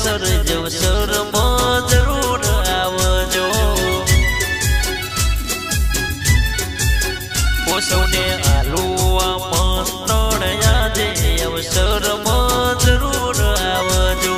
जवसर में जरूर आवजो ओ सौने आलू आमंत्रण यादे अवसर में जरूर आवजो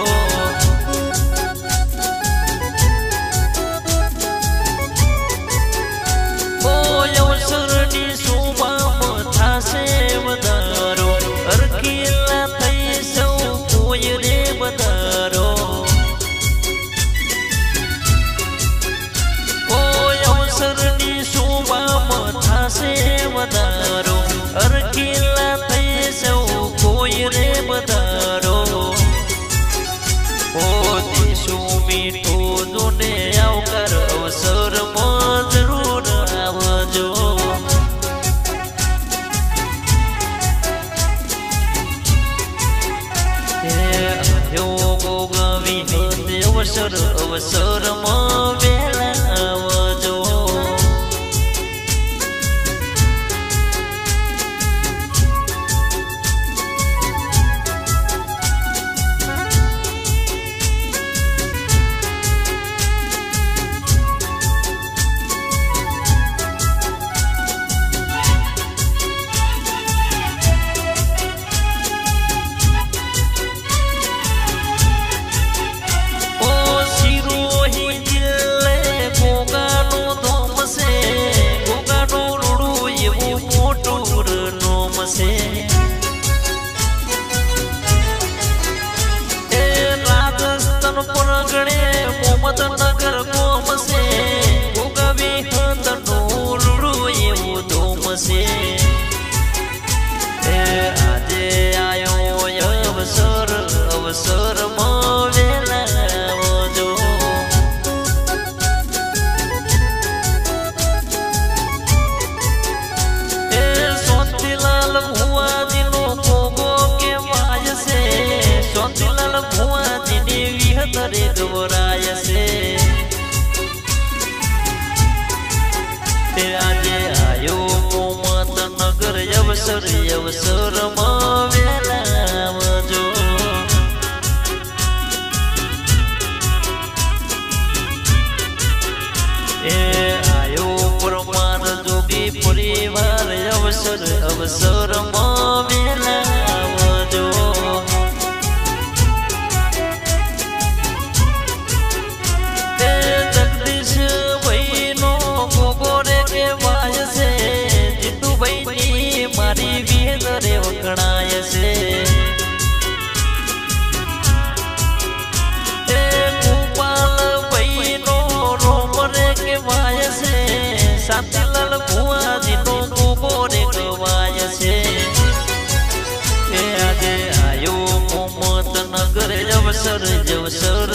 अवसर में वेला आवजो नगर गोम से गोगवी हतनूर धूम से आजे आयो अवसर अवसर वेला आवजो सोतीलाल भुआ दिनो गोगो के वाय से सोतीलाल भुआ दिनी विहतरे गवराय से आजे आयो मोमत नगर अवसर अवसर में वेला आवजो आयो परमार जोगी परिवार अवसर अवसर में वेला आवजो मारी वीर वकणाय से गोपाल बहनो रोमरे के वाय से शांतिलाल भुआ दिनो गोबोरे गवाय से आजे आयो मोमत नगर अवसर जवसर